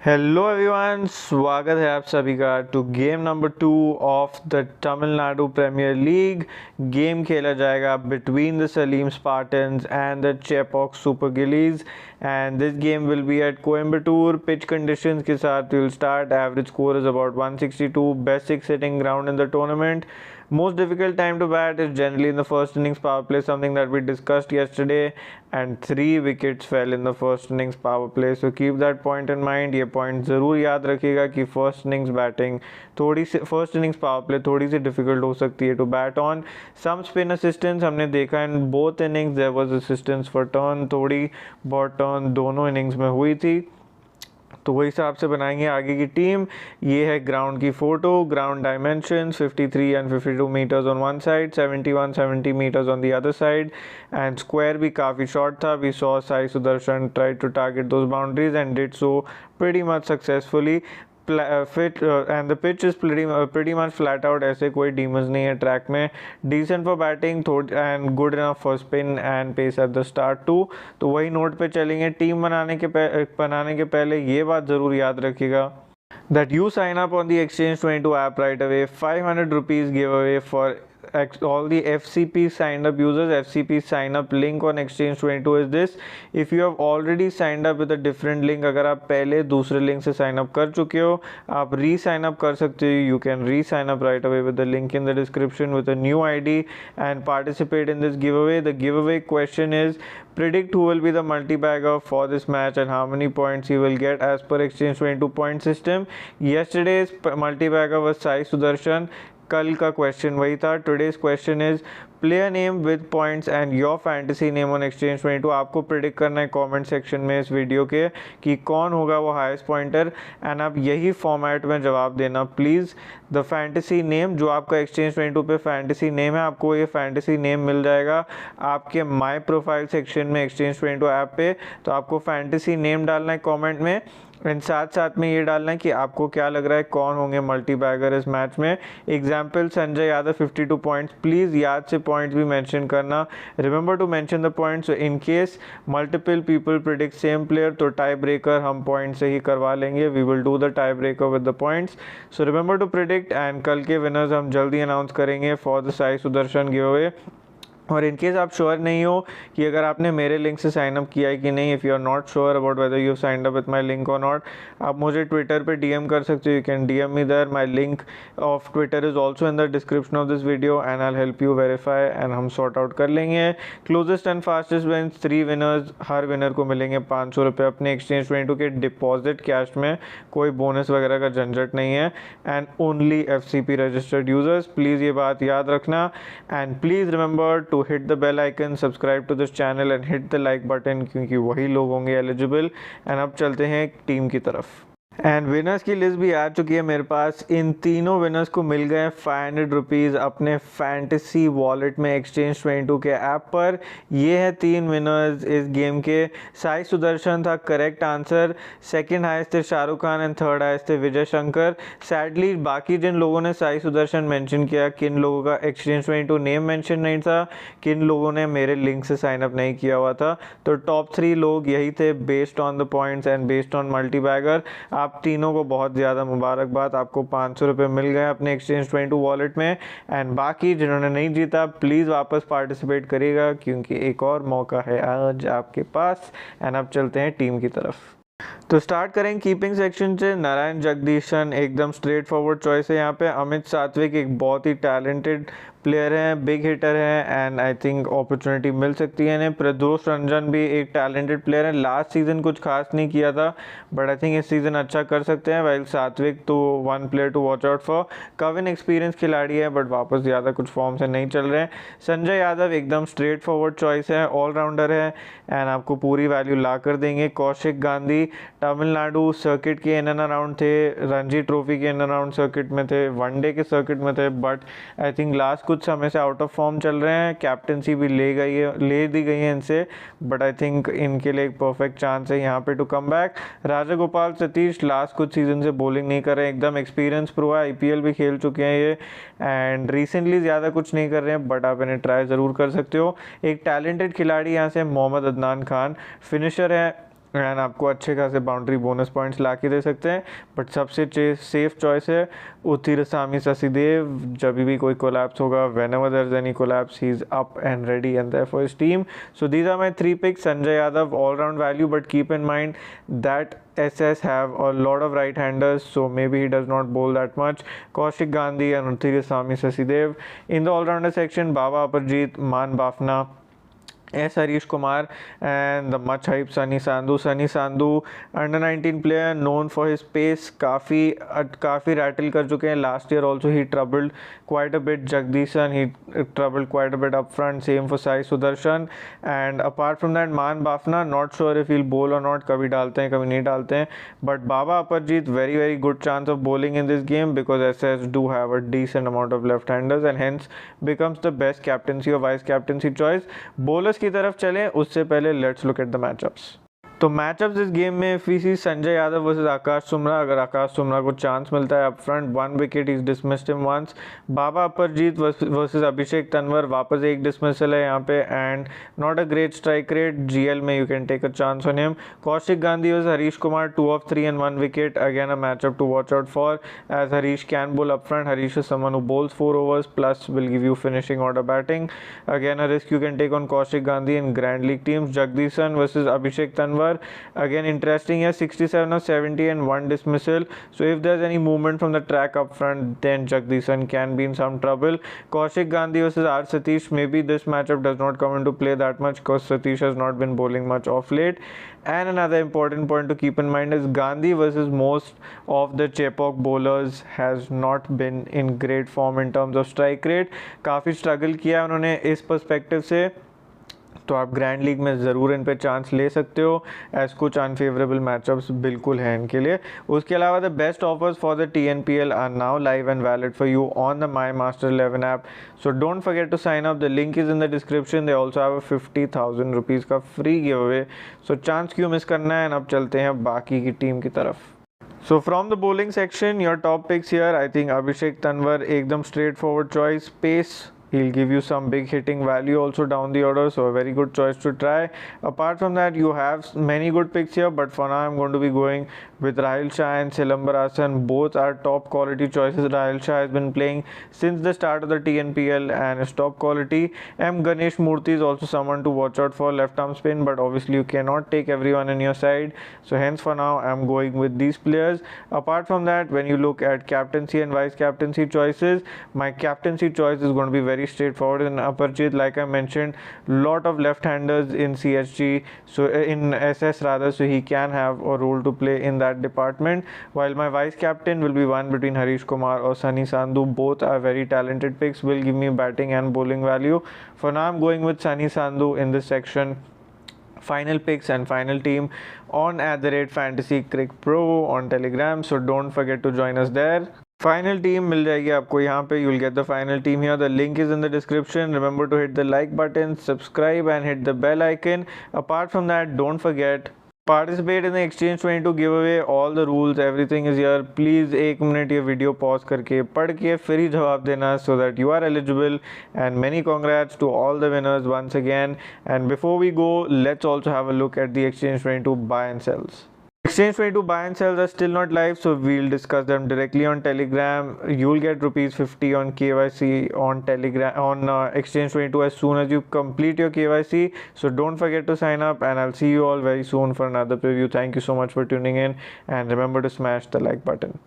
Hello everyone, स्वागत है आप सभी का to game number 2 of the Tamil Nadu premier league. Game खेला जाएगा between the Salem Spartans and the Chepauk Super Gillies and this game will be at Coimbatore. Pitch conditions के साथ will start. Average score is about 162, best 6 hitting ground in the tournament. Most difficult time to bat is generally in the first innings power play, something that we discussed yesterday, and 3 wickets fell in the first innings power play. So keep that point in mind. ये point ज़रूर याद रखिएगा कि first innings batting थोड़ी सी first innings power play थोड़ी सी difficult हो सकती है to bat on. Some spin assistance हमने देखा in both innings there was assistance for turn, थोड़ी बहुत turn दोनों innings में हुई थी, तो वही हिसाब से बनाएंगे आगे की टीम। ये है ग्राउंड की photo. Ground dimensions 53 and 52 meters on one side, 70 meters on the other side, and square भी काफ़ी शॉर्ट था। We saw Sai Sudharsan try to target those boundaries and did so pretty much successfully. Fit and the pitch is pretty much flat out. ऐसे कोई demons नहीं है track में। Decent for batting and good enough for spin and pace at the start too. तो वही note पे चलेंगे। Team बनाने के पहले ये बात ज़रूर याद रखिएगा that you sign up on the Exchange22 app right away. 500 rupees giveaway for all the FCP signed up users. FCP sign up link on Exchange22 is this. If you have already signed up with a different link, अगर आप पहले दूसरे link से sign up कर चुके हो, आप री साइन अप कर सकते हो। You can re sign up right away with the link in the description with a new ID and participate in this giveaway. The giveaway question is predict who will be the multi-bagger for this match and how many points he will get as per Exchange22 point system. Yesterday's multi-bagger was Sai Sudarshan. कल का question वही था। Today's question is player name with points and your fantasy name on Exchange22। आपको predict करना है comment section में इस video के कि कौन होगा वो हाईएस्ट पॉइंटर, एंड आप यही फॉर्मेट में जवाब देना प्लीज़। द फैंटेसी नेम जो आपका Exchange22 पे फैंटेसी नेम है, आपको ये फैंटेसी नेम मिल जाएगा आपके माई प्रोफाइल सेक्शन में Exchange22 ऐप पे। तो आपको फैंटेसी नेम डालना है कॉमेंट में, एंड साथ में ये डालना है कि आपको क्या लग रहा है कौन होंगे मल्टी बैगर इस मैच में। Example Sanjay Yadav 52 points. Please याद से पॉइंट्स भी मेंशन करना। Remember to mention the points. In case multiple people predict same player तो टाई ब्रेकर हम पॉइंट से ही करवा लेंगे। We will do the tie breaker with the points. So remember to predict, and कल के विनर्स हम जल्दी अनाउंस करेंगे for the Sai Sudharsan give away. और इनकेस आप श्योर नहीं हो कि अगर आपने मेरे लिंक से साइन अप किया है कि नहीं, if you are not sure about whether you signed up with my link और नॉट, आप मुझे ट्विटर पे डीएम कर सकते हो। You can DM me there. My link of Twitter is also in the description of this video and I help you verify and हम sort out कर लेंगे। Closest and fastest wins 3 winners, हर winner को मिलेंगे 500 रुपये अपने Exchange22 के deposit cash में। कोई बोनस वगैरह का झंझट नहीं है, and only FCP registered users. Please ये बात याद रखना, and please remember to hit the bell icon, subscribe to this channel and hit the like button, क्योंकि वही लोग होंगे एलिजिबल। एंड अब चलते हैं टीम की तरफ। एंड विनर्स की लिस्ट भी आ चुकी है मेरे पास। इन तीनों विनर्स को मिल गए 500 रुपीज़ अपने फैंटेसी वॉलेट में Exchange22 के ऐप पर। ये है 3 विनर्स इस गेम के। साई सुदर्शन था करेक्ट आंसर। सेकंड हाईएस्ट थे Shahrukh Khan and third highest थे विजय शंकर। सैडली बाकी जिन लोगों ने साई सुदर्शन मेंशन किया, किन लोगों का Exchange22 नेम मेंशन नहीं था, किन लोगों ने मेरे लिंक से साइन अप नहीं किया हुआ था, तो टॉप 3 लोग यही थे based on the points and based on multibagger. आप तीनों को बहुत ज़्यादा मुबारकबाद। आपको 500 रुपये मिल गए अपने Exchange22 वॉलेट में, एंड बाकी जिन्होंने नहीं जीता प्लीज़ वापस पार्टिसिपेट करिएगा, क्योंकि एक और मौका है आज आपके पास। एंड अब चलते हैं टीम की तरफ। तो स्टार्ट करें कीपिंग सेक्शन से। नारायण जगदीशन एकदम स्ट्रेट फॉरवर्ड चॉइस है यहाँ पे। अमित सात्विक एक बहुत ही टैलेंटेड प्लेयर हैं, बिग हिटर हैं, एंड आई थिंक अपॉर्चुनिटी मिल सकती है इन्हें। प्रदोष रंजन भी एक टैलेंटेड प्लेयर है। लास्ट सीजन कुछ खास नहीं किया था, बट आई थिंक इस सीज़न अच्छा कर सकते हैं। वाइल सात्विक तो 1 player to watch out for. Kavin experience खिलाड़ी है, बट वापस ज़्यादा कुछ फॉर्म से नहीं चल रहे हैं। संजय यादव एकदम स्ट्रेट फॉरवर्ड चॉइस है, ऑलराउंडर है, एंड आपको पूरी वैल्यू ला कर देंगे। कौशिक गांधी तमिलनाडु सर्किट के इन एंड अराउंड थे, रणजी ट्रॉफी के इन एंड अराउंड सर्किट में थे, वनडे के सर्किट में थे, बट आई थिंक लास्ट कुछ समय से आउट ऑफ फॉर्म चल रहे हैं। कैप्टनसी भी ले दी गई है इनसे, बट आई थिंक इनके लिए एक परफेक्ट चांस है यहाँ पे to come back. Raja Gopal Sathish last कुछ सीजन से बॉलिंग नहीं कर रहे हैं, एकदम एक्सपीरियंस प्रो है, IPL भी खेल चुके हैं ये, एंड रिसेंटली ज़्यादा कुछ नहीं कर रहे हैं, बट आप इन्हें ट्राई ज़रूर कर सकते हो। एक टैलेंटेड खिलाड़ी यहाँ से मोहम्मद अदनान खान, फिनिशर है, एंड आपको अच्छे खासे बाउंड्री बोनस पॉइंट्स ला के दे सकते हैं। बट सबसे सेफ चॉइस है उथिरसामी ससीदेव। जब भी कोई कोलैप्स होगा, whenever there's any collapse, he's up and ready and there for his team. So these are my 3 picks. Sanjay Yadav, all round value, but keep in mind that SS have a lot of right handers, so maybe he does not bowl that much. Kaushik Gandhi and Uthirasamy Sasidev. In the all rounder section, Baba Aparjeet, Man Bafna, S. Harish Kumar, and the much hyped Sunny Sandhu. Sunny Sandhu, under 19 player, known for his pace, काफ़ी rattle कर चुके हैं. Last year also he troubled quite a bit Jagdishan, he troubled quite a bit up front. Same for Sai Sudarshan. And apart from that, Man Bafna, not sure if he'll bowl or not. कभी डालते हैं, कभी नहीं डालते हैं. But Baba Aparjeet, very good chance of bowling in this game because SS do have a decent amount of left-handers and hence becomes the best captaincy or vice captaincy choice. Bowlers की तरफ चलें उससे पहले let's look at the matchups. तो matchups इस game में if we see Sanjay Yadav versus Akash Sumra, अगर आकाश सुमरा को चांस मिलता है up front, 1 wicket is dismissed him once. Baba Aparajith versus Abhishek Tanwar, वापस एक डिसमिसल है यहाँ पे and not a great strike rate. GL में you can take a chance on him. Kaushik Gandhi versus Harish Kumar, 2 of 3 and 1 wicket, again a matchup to watch out for as Harish can bowl up front. Harish is someone who bowls 4 overs plus will give you finishing order batting. Again a risk you can take on Kaushik Gandhi in Grand League teams. Jagdishan versus Abhishek Tanwar, again interesting here, 67 or 70 and 1 dismissal. So if there's any movement from the track up front, then Jagdishan can be in some trouble. Kaushik Gandhi versus R Satish, maybe this matchup does not come into play that much because Satish has not been bowling much off late. And another important point to keep in mind is Gandhi versus most of the Chepauk bowlers has not been in great form in terms of strike rate. काफ़ी struggle किया उन्होंने इस perspective से, तो आप grand league में ज़रूर इन पे चांस ले सकते हो एज कुछ अनफेवरेबल मैचअप्स बिल्कुल हैं इनके लिए। उसके अलावा the best offers for the TNPL are now live and valid for you on the my master 11 app, so don't forget to sign up. The link is in the description. They also have 50,000 rupees का free give away, so chance क्यों miss करना है। अब चलते हैं बाकी की team की तरफ। So from the bowling section, your top picks here, I think Abhishek Tanwar, ekdam straightforward choice, pace. He'll give you some big hitting value also down the order, so a very good choice to try. Apart from that, you have many good picks here, but for now I'm going to be going with Rahil Shah and Silambar Hasan. Both are top quality choices. Rahil Shah has been playing since the start of the TNPL and is top quality. M. Ganesh Murthy is also someone to watch out for, left arm spin, but obviously you cannot take everyone in your side, so hence for now I'm going with these players. Apart from that, when you look at captaincy and vice captaincy choices, my captaincy choice is going to be very straightforward in Aparjeet. Like I mentioned, lot of left-handers in CSG, so in SS rather, so he can have a role to play in that department. While my vice captain will be one between Harish Kumar or Sunny Sandhu. Both are very talented picks, will give me batting and bowling value. For now, I'm going with Sunny Sandhu in this section. Final picks and final team on @FantasyCricPro on Telegram, so don't forget to join us there. Final team मिल जाएगी आपको यहाँ पे, you will get the final team here, the link is in the description. Remember to hit the like button, subscribe and hit the bell icon. Apart from that, don't forget participate in the exchange 22 giveaway. All the rules, everything is here. Please 1 minute ये video pause करके पढ़ के फिर ही जवाब देना, so that you are eligible. And many congrats to all the winners once again. And before we go, let's also have a look at the exchange 22 buy and sales. Exchange 22 buy and sells are still not live, so we'll discuss them directly on Telegram. You'll get ₹50 on KYC on Telegram on Exchange 22 as soon as you complete your KYC. So don't forget to sign up, and I'll see you all very soon for another preview. Thank you so much for tuning in, and remember to smash the like button.